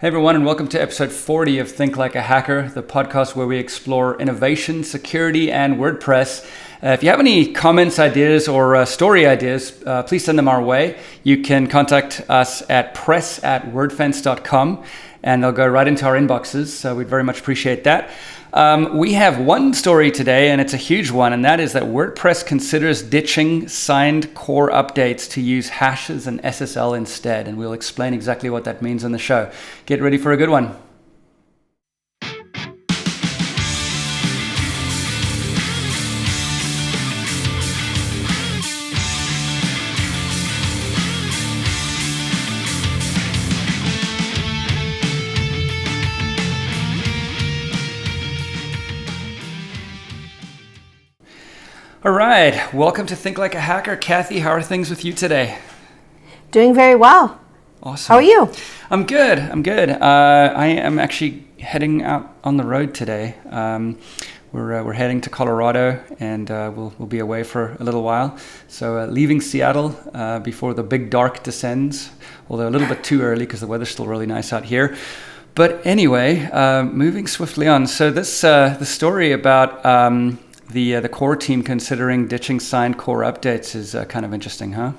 Hey everyone, and welcome to episode 40 of Think Like a Hacker, the podcast where we explore innovation, security, and WordPress. If you have any comments, ideas, or story ideas, please send them our way. You can contact us at press@wordfence.com, and they'll go right into our inboxes, so we'd very much appreciate that. We have one story today, and it's a huge one, and that is that WordPress considers ditching signed core updates to use hashes and SSL instead, and we'll explain exactly what that means in the show. Get ready for a good one. All right, welcome to Think Like a Hacker. Kathy, how are things with you today? Doing very well. Awesome. How are you? I'm good. I am actually heading out on the road today. We're heading to Colorado, and we'll be away for a little while. So leaving Seattle before the big dark descends, although a little bit too early because the weather's still really nice out here. But anyway, moving swiftly on. So this the story about the core team considering ditching signed core updates is kind of interesting, huh?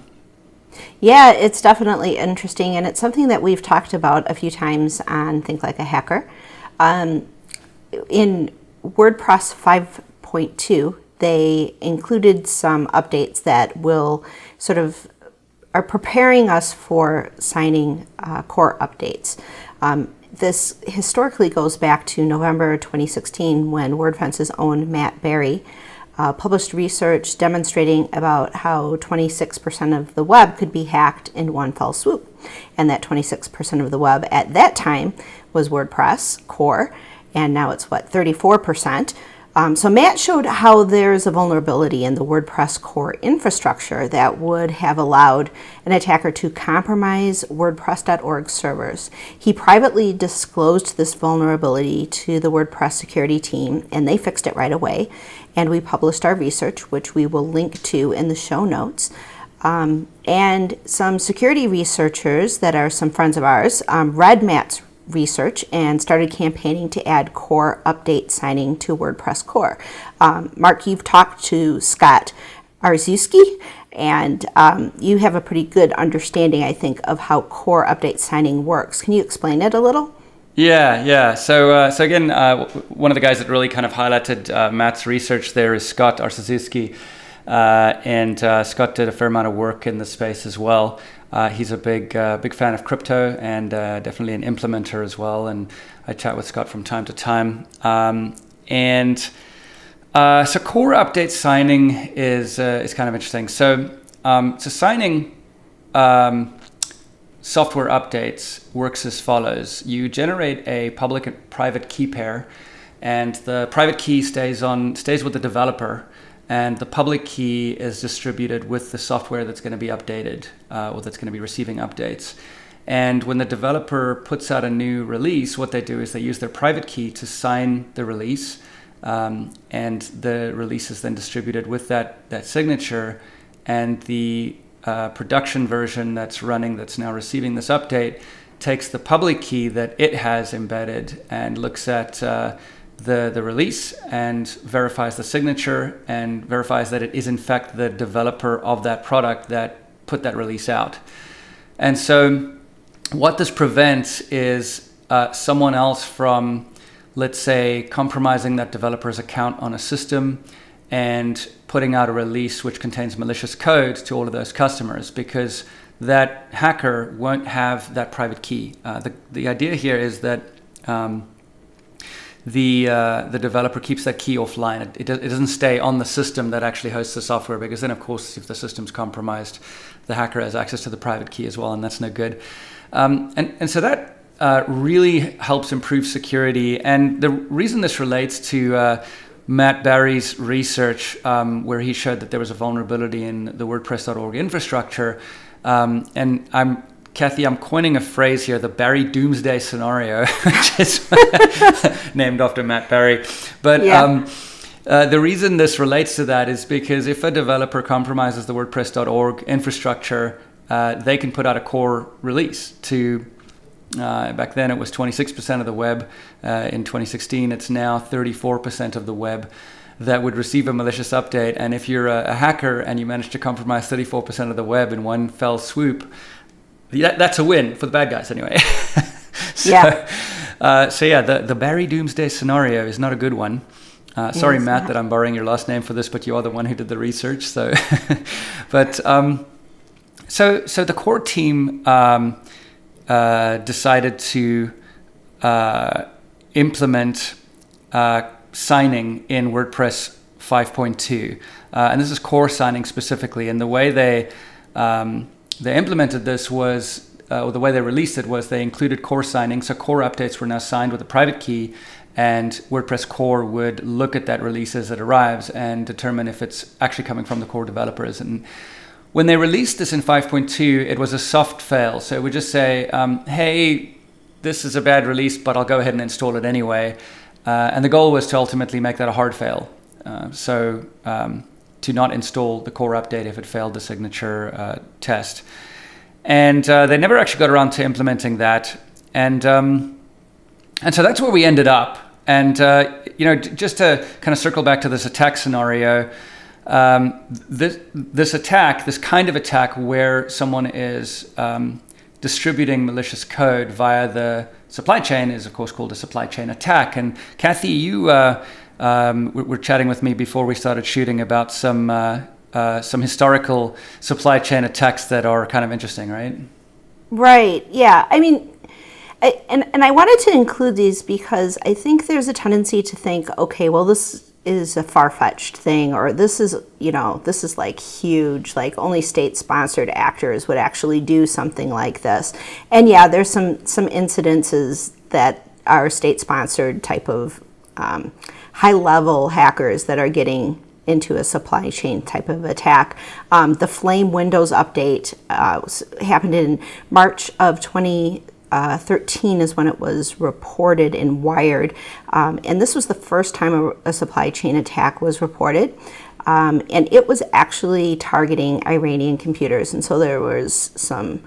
Yeah, it's definitely interesting, and it's something that we've talked about a few times on Think Like a Hacker. In WordPress 5.2, they included some updates that will are preparing us for signing core updates. This historically goes back to November 2016 when Wordfence's own Matt Berry published research demonstrating about how 26% of the web could be hacked in one fell swoop. And that 26% of the web at that time was WordPress core, and now it's 34%. So Matt showed how there's a vulnerability in the WordPress core infrastructure that would have allowed an attacker to compromise WordPress.org servers. He privately disclosed this vulnerability to the WordPress security team, and they fixed it right away. And we published our research, which we will link to in the show notes. And some security researchers that are some friends of ours read Matt's research and started campaigning to add core update signing to WordPress core. Mark, you've talked to Scott Arzuski, and you have a pretty good understanding, I think, of how core update signing works. Can you explain it a little? Yeah. So again, one of the guys that really kind of highlighted Matt's research there is Scott Arzuski, and Scott did a fair amount of work in the space as well. He's a big fan of crypto and definitely an implementer as well. And I chat with Scott from time to time. So core update signing is kind of interesting. So signing software updates works as follows. You generate a public and private key pair, and the private key stays with the developer, and the public key is distributed with the software that's going to be updated or that's going to be receiving updates. And when the developer puts out a new release, what they do is they use their private key to sign the release, and the release is then distributed with that signature, and the production version that's running, that's now receiving this update, takes the public key that it has embedded and looks at the release and verifies the signature and verifies that it is in fact the developer of that product that put that release out. And so what this prevents is someone else from, let's say, compromising that developer's account on a system and putting out a release which contains malicious code to all of those customers, because that hacker won't have that private key. The idea here is that the developer keeps that key offline. It doesn't stay on the system that actually hosts the software, because then, of course, if the system's compromised, the hacker has access to the private key as well, and that's no good. And so that really helps improve security. And the reason this relates to Matt Berry's research, where he showed that there was a vulnerability in the WordPress.org infrastructure, and Kathy, I'm coining a phrase here, the Berry Doomsday Scenario, which is named after Matt Berry. But yeah. The reason this relates to that is because if a developer compromises the WordPress.org infrastructure, they can put out a core release to Back then it was 26% of the web. In 2016, it's now 34% of the web that would receive a malicious update. And if you're a hacker and you manage to compromise 34% of the web in one fell swoop, that's a win for the bad guys anyway. The Barry Doomsday scenario is not a good one. Sorry, Matt, that I'm borrowing your last name for this, but you are the one who did the research. So, but so the core team decided to implement signing in WordPress 5.2, and this is core signing specifically. And the way they implemented this was, or the way they released it was, they included core signing. So core updates were now signed with a private key, and WordPress core would look at that release as it arrives and determine if it's actually coming from the core developers. And when they released this in 5.2, it was a soft fail. So it would just say, hey, this is a bad release, but I'll go ahead and install it anyway. And the goal was to ultimately make that a hard fail. To not install the core update if it failed the signature test. And they never actually got around to implementing that. And so that's where we ended up. And, just to kind of circle back to this attack scenario, this kind of attack where someone is distributing malicious code via the supply chain is, of course, called a supply chain attack. And Kathy, you were chatting with me before we started shooting about some historical supply chain attacks that are kind of interesting, right? Right. Yeah. I mean, I wanted to include these because I think there's a tendency to think, okay, well, this is a far-fetched thing, or this is like huge, like only state-sponsored actors would actually do something like this. And yeah, there's some incidences that are state-sponsored type of high-level hackers that are getting into a supply chain type of attack. The Flame Windows update happened in March of 2013 is when it was reported in Wired. And this was the first time a supply chain attack was reported. And it was actually targeting Iranian computers. And so there was some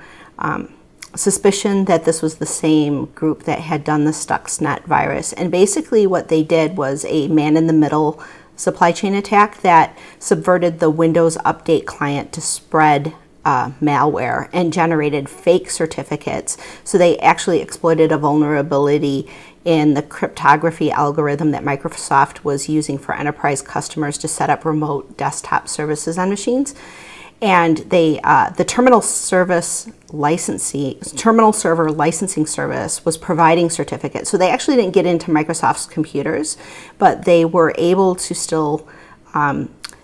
suspicion that this was the same group that had done the Stuxnet virus. And basically what they did was a man-in-the-middle supply chain attack that subverted the Windows Update client to spread malware and generated fake certificates. So they actually exploited a vulnerability in the cryptography algorithm that Microsoft was using for enterprise customers to set up remote desktop services on machines. And they, the terminal server licensing service was providing certificates. So they actually didn't get into Microsoft's computers, but they were able to still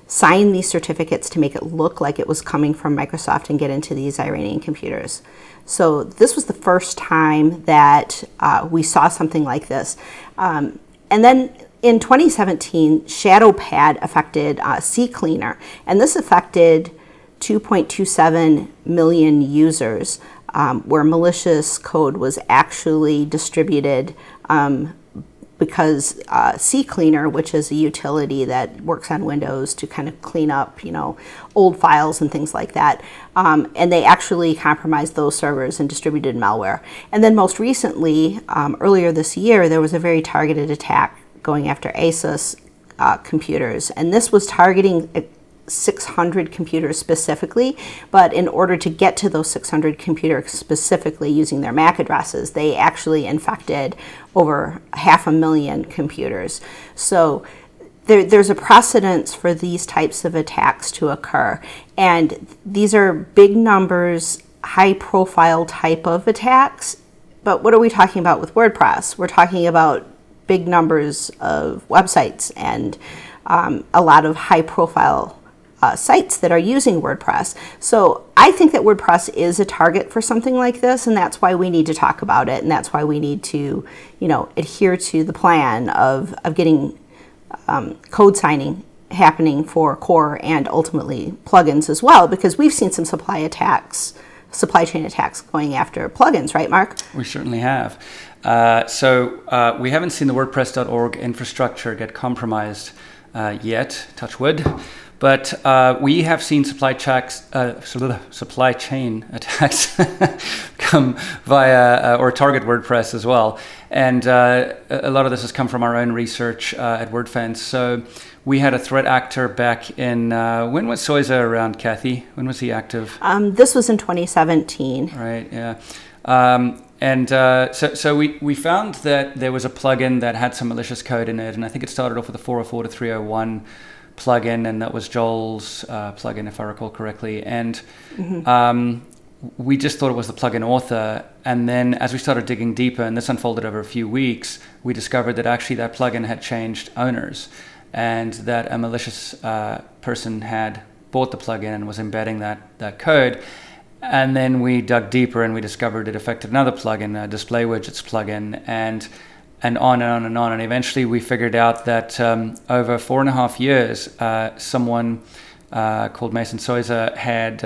sign these certificates to make it look like it was coming from Microsoft and get into these Iranian computers. So this was the first time that we saw something like this. And then in 2017, ShadowPad affected CCleaner, and this affected 2.27 million users, where malicious code was actually distributed because CCleaner, which is a utility that works on Windows to kind of clean up, old files and things like that, and they actually compromised those servers and distributed malware. And then most recently, earlier this year, there was a very targeted attack going after Asus computers, and this was targeting 600 computers specifically, but in order to get to those 600 computers specifically using their MAC addresses, they actually infected over 500,000 computers. So there's a precedence for these types of attacks to occur, and these are big numbers, high profile type of attacks. But what are we talking about with WordPress? We're talking about big numbers of websites and a lot of high profile sites that are using WordPress. So I think that WordPress is a target for something like this, and that's why we need to talk about it, and that's why we need to, adhere to the plan of getting code signing happening for core and ultimately plugins as well, because we've seen some supply chain attacks going after plugins, right, Mark? We certainly have. So we haven't seen the WordPress.org infrastructure get compromised yet, touch wood. But we have seen supply chain attacks come via or target WordPress as well. And a lot of this has come from our own research at Wordfence. So we had a threat actor back in, when was Soiza around, Kathy? When was he active? This was in 2017. Right, yeah. So we found that there was a plugin that had some malicious code in it, and I think it started off with a 404 to 301 plugin, and that was Joel's plugin, if I recall correctly. And we just thought it was the plugin author, and then as we started digging deeper, and this unfolded over a few weeks, we discovered that actually that plugin had changed owners, and that a malicious person had bought the plugin and was embedding that code. And then we dug deeper and we discovered it affected another plugin, a display widgets plugin, and on and on and on. And eventually we figured out that over 4.5 years, someone called Mason Soiza had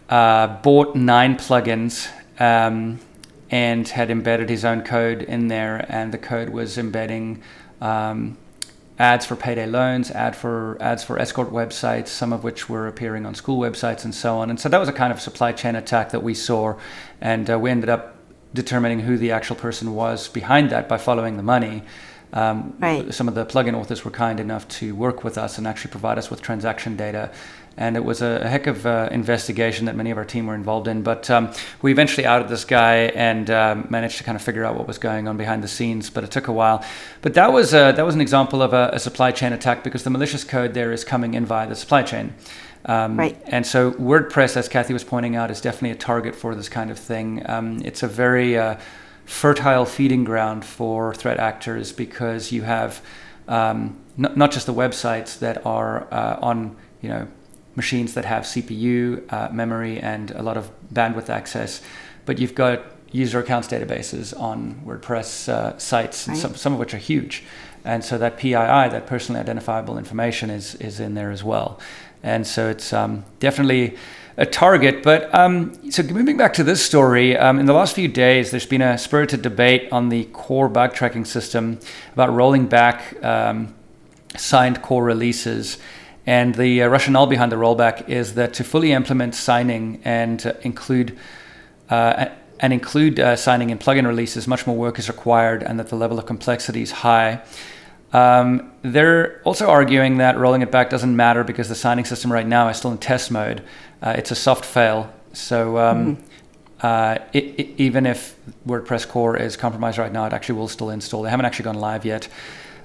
bought 9 plugins and had embedded his own code in there. And the code was embedding ads for payday loans, ads for escort websites, some of which were appearing on school websites and so on. And so that was a kind of supply chain attack that we saw. And we ended up determining who the actual person was behind that by following the money. Right. Some of the plugin authors were kind enough to work with us and actually provide us with transaction data. And it was a heck of investigation that many of our team were involved in. But we eventually outed this guy and managed to kind of figure out what was going on behind the scenes. But it took a while. But that was an example of a supply chain attack, because the malicious code there is coming in via the supply chain. Right. And so WordPress, as Kathy was pointing out, is definitely a target for this kind of thing. It's a very fertile feeding ground for threat actors, because you have not just the websites that are on machines that have CPU, memory, and a lot of bandwidth access, but you've got user accounts databases on WordPress sites, and some of which are huge. And so that PII, that personally identifiable information, is in there as well. And so it's definitely a target. But so moving back to this story, in the last few days, there's been a spirited debate on the core bug tracking system about rolling back signed core releases. And the rationale behind the rollback is that to fully implement signing and include signing in plugin releases, much more work is required, and that the level of complexity is high. They're also arguing that rolling it back doesn't matter, because the signing system right now is still in test mode. It's a soft fail. So even if WordPress core is compromised right now, it actually will still install. They haven't actually gone live yet.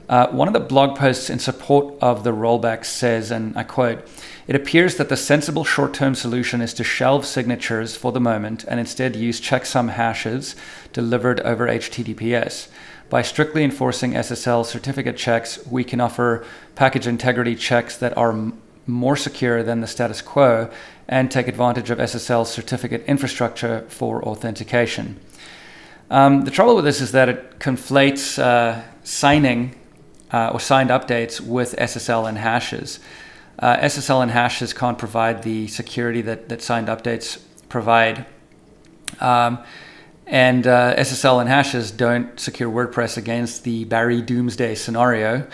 One of the blog posts in support of the rollback says, and I quote, "It appears that the sensible short-term solution is to shelve signatures for the moment and instead use checksum hashes delivered over HTTPS. By strictly enforcing SSL certificate checks, we can offer package integrity checks that are more secure than the status quo and take advantage of SSL certificate infrastructure for authentication." The trouble with this is that it conflates signing or signed updates with SSL and hashes. SSL and hashes can't provide the security that signed updates provide. And SSL and hashes don't secure WordPress against the Barry Doomsday scenario,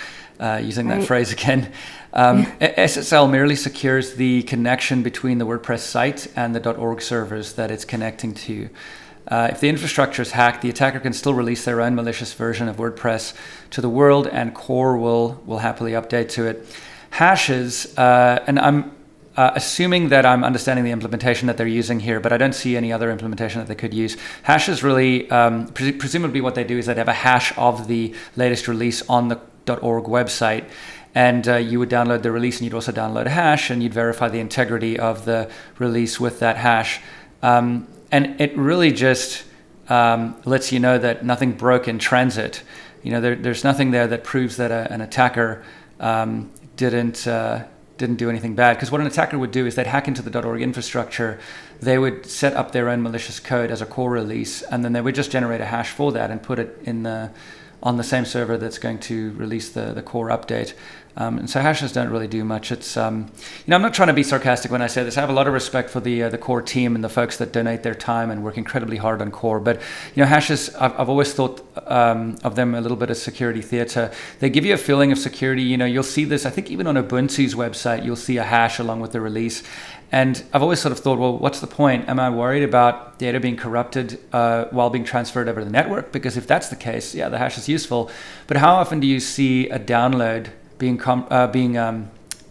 using that phrase again. SSL merely secures the connection between the WordPress site and the .org servers that it's connecting to. If the infrastructure is hacked, the attacker can still release their own malicious version of WordPress to the world, and core will happily update to it. Hashes, and I'm assuming that I'm understanding the implementation that they're using here, but I don't see any other implementation that they could use. Hashes really, presumably what they do is they'd have a hash of the latest release on the .org website, and you would download the release, and you'd also download a hash, and you'd verify the integrity of the release with that hash. And it really just lets you know that nothing broke in transit. There's nothing there that proves that an attacker didn't do anything bad. Because what an attacker would do is they'd hack into the .org infrastructure. They would set up their own malicious code as a core release, and then they would just generate a hash for that and put it on the same server that's going to release the core update. And so hashes don't really do much. It's, I'm not trying to be sarcastic when I say this. I have a lot of respect for the core team and the folks that donate their time and work incredibly hard on core. But, hashes, I've always thought of them a little bit as security theater. They give you a feeling of security. You'll see this, I think even on Ubuntu's website, you'll see a hash along with the release. And I've always sort of thought, well, what's the point? Am I worried about data being corrupted while being transferred over the network? Because if that's the case, the hash is useful. But how often do you see a download being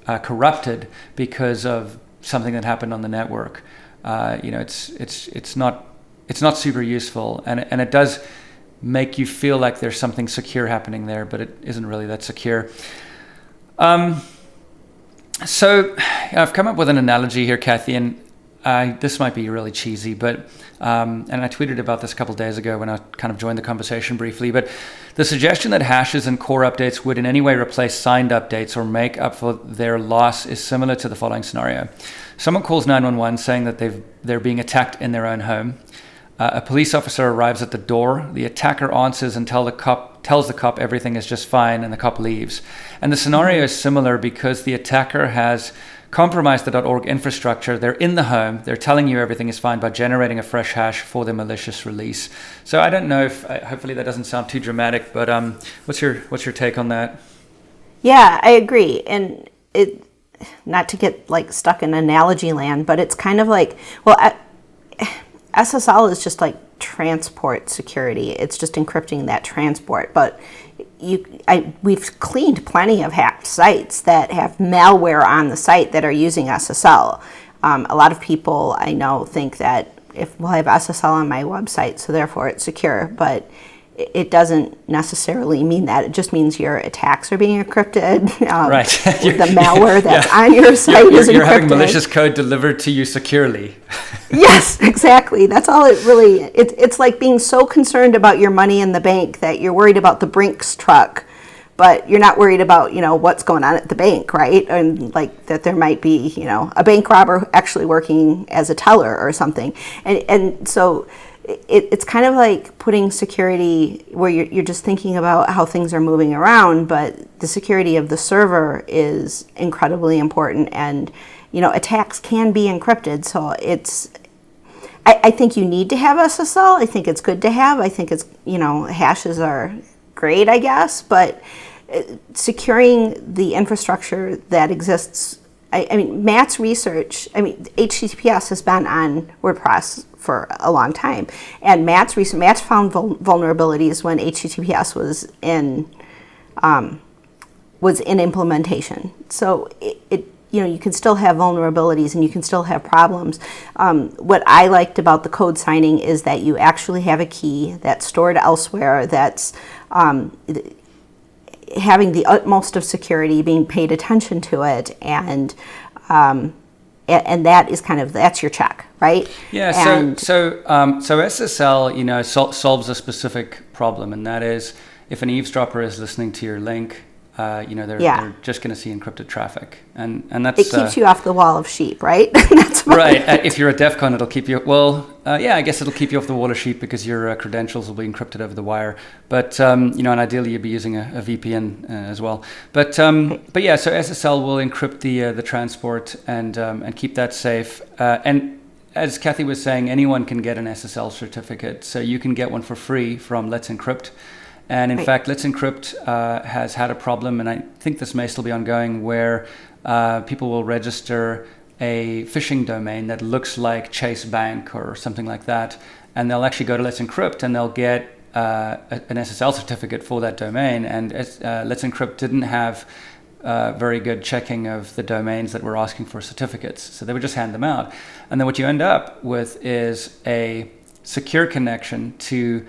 corrupted because of something that happened on the network? It's not super useful, and it does make you feel like there's something secure happening there, but it isn't really that secure. So I've come up with an analogy here, Kathy, and this might be really cheesy, but and I tweeted about this a couple of days ago when I kind of joined the conversation briefly, but the suggestion that hashes and core updates would in any way replace signed updates or make up for their loss is similar to the following scenario. Someone calls 911 saying that they're being attacked in their own home. A police officer arrives at the door. The attacker answers and tells the cop everything is just fine, and the cop leaves. And the scenario is similar because the attacker has compromised the .org infrastructure. They're in the home. They're telling you everything is fine by generating a fresh hash for the malicious release. So I don't know if, hopefully that doesn't sound too dramatic, but what's your take on that? Yeah, I agree. And it, not to get like stuck in analogy land, but it's kind of like, well, SSL is just like transport security. It's just encrypting that transport. But we've cleaned plenty of hacked sites that have malware on the site that are using SSL. A lot of people I know think that I have SSL on my website, so therefore it's secure. But it doesn't necessarily mean that. It just means your attacks are being encrypted. Right. The malware that's on your site is encrypted. You're having malicious code delivered to you securely. Yes, exactly. That's all it really, it's like being so concerned about your money in the bank that you're worried about the Brinks truck, but you're not worried about, what's going on at the bank, right? And like that there might be, a bank robber actually working as a teller or something. And so it's kind of like putting security where you're just thinking about how things are moving around, but the security of the server is incredibly important. And attacks can be encrypted, so I think you need to have SSL. I think it's good to have. I think it's, hashes are great, I guess, but securing the infrastructure that exists, I mean, Matt's research, HTTPS has been on WordPress for a long time, and Matt's found vulnerabilities when HTTPS was in implementation. So you can still have vulnerabilities and you can still have problems. What I liked about the code signing is that you actually have a key that's stored elsewhere, that's having the utmost of security, being paid attention to it, and that is that's your check, right? Yeah. So SSL, solves a specific problem, and that is if an eavesdropper is listening to your link. They're just going to see encrypted traffic, and that's it keeps you off the wall of sheep, right? That's right. If you're a DEF CON, it'll keep you. Well, I guess it'll keep you off the wall of sheep because your credentials will be encrypted over the wire. But and ideally you'd be using a VPN as well. But yeah, so SSL will encrypt the transport and keep that safe. And as Kathy was saying, anyone can get an SSL certificate, so you can get one for free from Let's Encrypt. And in fact, Let's Encrypt has had a problem, and I think this may still be ongoing, where people will register a phishing domain that looks like Chase Bank or something like that, and they'll actually go to Let's Encrypt and they'll get an SSL certificate for that domain. And Let's Encrypt didn't have very good checking of the domains that were asking for certificates, so they would just hand them out. And then what you end up with is a secure connection to,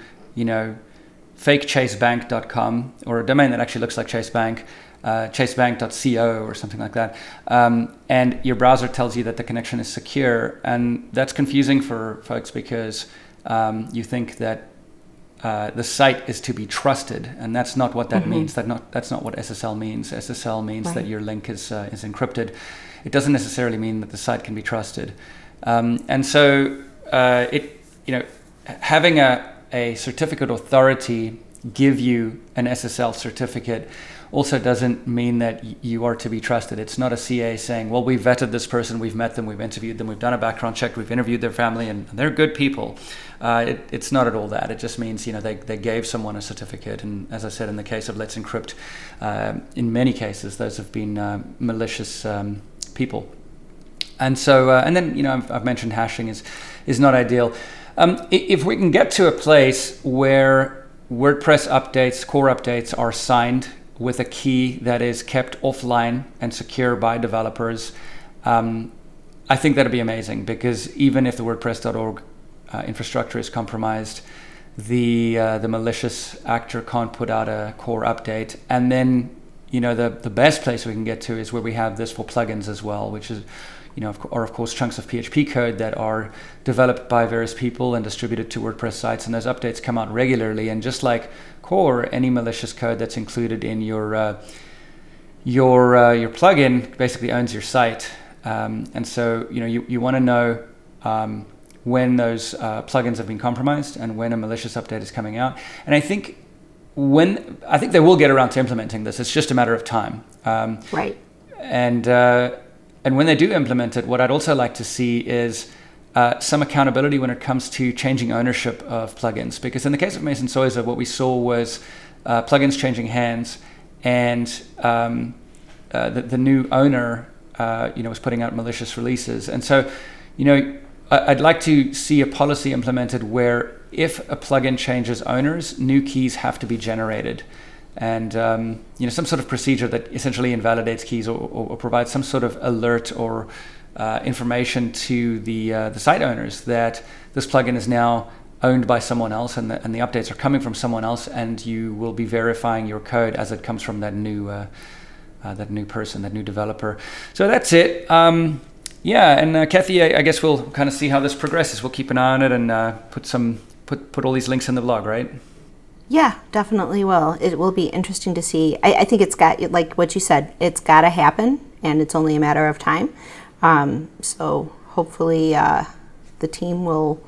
fake chasebank.com, or a domain that actually looks like Chase Bank, chasebank.co or something like that. And your browser tells you that the connection is secure. And that's confusing for folks because you think that the site is to be trusted. And that's not what that means. That's not what SSL means. SSL means that your link is encrypted. It doesn't necessarily mean that the site can be trusted. And so having a certificate authority give you an SSL certificate also doesn't mean that you are to be trusted. It's not a CA saying, well, we've vetted this person, we've met them, we've interviewed them, we've done a background check, we've interviewed their family, and they're good people. It's not at all that. It just means, they gave someone a certificate. And as I said, in the case of Let's Encrypt, in many cases, those have been malicious people. And so, and then, I've mentioned hashing is not ideal. If we can get to a place where WordPress updates, core updates, are signed with a key that is kept offline and secure by developers, I think that'd be amazing, because even if the WordPress.org infrastructure is compromised, the malicious actor can't put out a core update. And then, the best place we can get to is where we have this for plugins as well, which is, are of course chunks of PHP code that are developed by various people and distributed to WordPress sites, and those updates come out regularly. And just like core, any malicious code that's included in your plugin basically owns your site. And so you want to know when those plugins have been compromised and when a malicious update is coming out. And I think they will get around to implementing this. It's just a matter of time. Right. And when they do implement it, what I'd also like to see is some accountability when it comes to changing ownership of plugins. Because in the case of Mason Soiza, what we saw was plugins changing hands, and the new owner, was putting out malicious releases. And so, I'd like to see a policy implemented where if a plugin changes owners, new keys have to be generated. And some sort of procedure that essentially invalidates keys or provides some sort of alert or information to the site owners that this plugin is now owned by someone else, and the updates are coming from someone else, and you will be verifying your code as it comes from that new person, that new developer. So that's it. And Kathy, I guess we'll kind of see how this progresses. We'll keep an eye on it and put all these links in the blog, right? Yeah, definitely will. It will be interesting to see. I think it's got, like what you said, it's got to happen, and it's only a matter of time. So hopefully the team will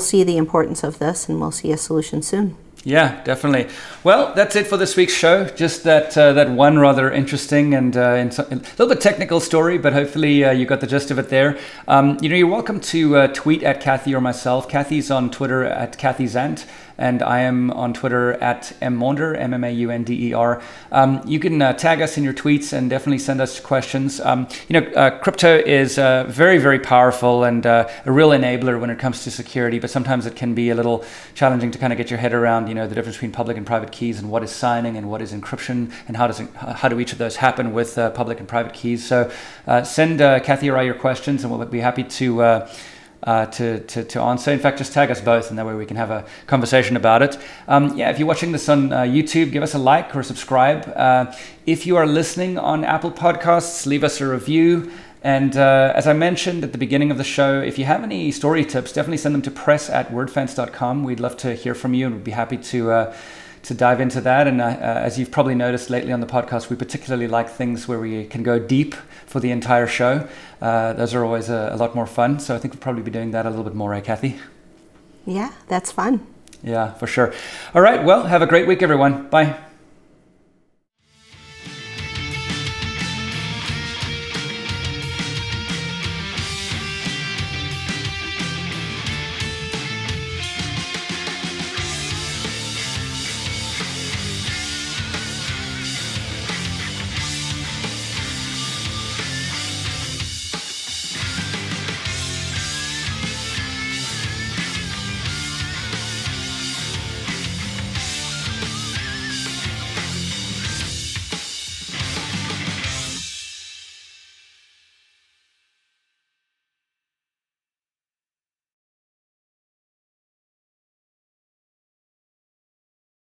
see the importance of this, and we'll see a solution soon. Yeah, definitely. Well, that's it for this week's show. Just that one rather interesting and a little bit technical story, but hopefully you got the gist of it there. You're welcome to tweet at Kathy or myself. Kathy's on Twitter at Kathy Zant, and I am on Twitter at mmaunder, MMAUNDER. You can tag us in your tweets and definitely send us questions. Crypto is very, very powerful and a real enabler when it comes to security, but sometimes it can be a little challenging to kind of get your head around, the difference between public and private keys and what is signing and what is encryption and how do each of those happen with public and private keys. So send Kathy or I your questions, and we'll be happy to answer. In fact, just tag us both, and that way we can have a conversation about it. If you're watching this on YouTube, give us a like or subscribe. If you are listening on Apple Podcasts, leave us a review. And as I mentioned at the beginning of the show, if you have any story tips, definitely send them to press@wordfence.com. We'd love to hear from you, and we'd be happy to dive into that. And as you've probably noticed lately on the podcast, we particularly like things where we can go deep for the entire show. Those are always a lot more fun. So I think we'll probably be doing that a little bit more, right, Kathy? Yeah, that's fun. Yeah, for sure. All right. Well, have a great week, everyone. Bye.